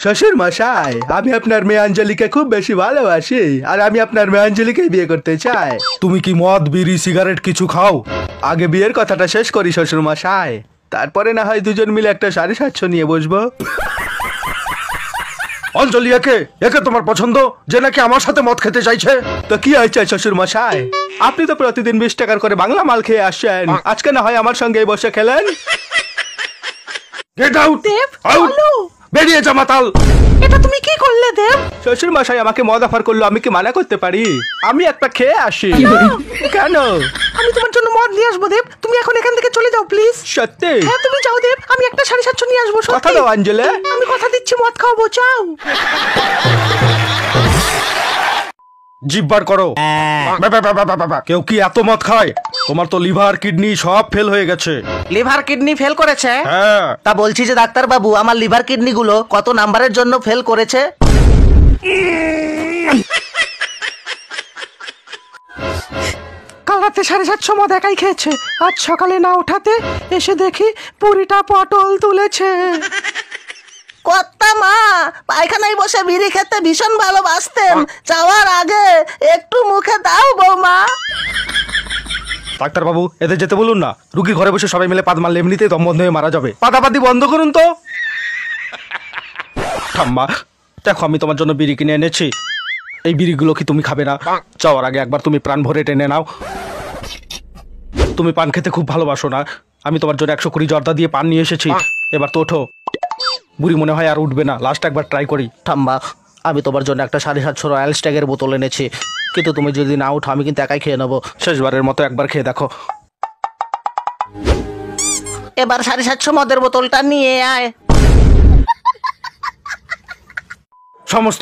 শ্বশুর মশাই, আমি আপনার মেয়ে অঞ্জলিকে খুব বেশি ভালোবাসি আর আমি আপনার মেয়ে অঞ্জলিকেই বিয়ে করতে চাই। তুমি কি মদ বিড়ি সিগারেট কিছু খাও? আগে বিয়ের কথাটা শেষ করি শ্বশুর মশাই, তারপরে না হয় দুজন মিলে একটা 750 নিয়ে বসবো। অঞ্জলি একে তোমার পছন্দ যে নাকি আমার সাথে মদ খেতে চাইছে? তো কি হয়েছে শ্বশুর মশাই, আপনি তো প্রতিদিন 20 টাকার করে বাংলা মাল খেয়ে আসছেন, আজকে না হয় আমার সঙ্গে বসে খেলেন। গেট আউট দেব, আউট, চলো। বেরিয়ে যা মাতাল। এটা তুমি কি করলে দেব? শ্বশুর মশাই আমাকে মদ অফার করলো, আমি কি মানা করতে পারি? আমি একটা খেয়ে আসি। কেন? আমি তোমার জন্য মদ নিয়ে আসবো দেব, তুমি এখন এখান থেকে চলে যাও প্লিজ। সত্যি? হ্যাঁ তুমি যাও দেব, আমি একটা 750 নিয়ে আসবো। সত্যি। কথা দাও অঞ্জলি। আমি কথা দিচ্ছি মদ খাওয়াবো, চাও। জিব্বার করো। কেউ কি এত মদ খায়? তোমার তো লিভার কিডনি সব ফেল হয়ে গেছে। লিভার কিডনি ফেল করেছে? হ্যাঁ। তা বলছি যে ডাক্তার বাবু, আমার লিভার কিডনি গুলো কত নাম্বারের জন্য ফেল করেছে? কাল রাতে 750 মদ একাই খেয়েছে, আজ সকালে না ওঠাতে এসে দেখি পুরিটা পটল তুলেছে। কর্তা মা পায়খানায় বসে বিড়ি খেতে ভীষণ ভালোবাসতেন, যাওয়ার আগে একটু মুখে দাও বৌমা। ডাক্তার বাবু, এদের যেতে বলুন না, রুগী ঘরে বসে সবাই মিলে পাদ মারলে এমনিতেই দম বন্ধ হয়ে মারা যাবে। পাদাপাদি বন্ধ করুন তো। ঠাম্মা দেখো, আমি তোমার জন্য বিড়ি কিনে এনেছি, এই বিড়িগুলো কি তুমি খাবে না? যাওয়ার আগে একবার তুমি প্রাণ ভরে টেনে নাও। তুমি পান খেতে খুব ভালোবাসো না? আমি তোমার জন্য 120 জর্দা দিয়ে পান নিয়ে এসেছি, এবার তো ওঠো। বুড়ি মনে হয় আর উঠবে না, লাস্ট একবার ট্রাই করি। ঠাম্মা, আমি তোমার জন্য একটা 750 রয়্যাল স্ট্যাগের বোতল এনেছি, কিন্তু তুমি যদি না উঠো আমি কিন্তু একাই খেয়ে নেবো। শেষবারের মতো একবার খেয়ে দেখো। এবার 750 মদের বোতলটা নিয়ে আয়। সমস্ত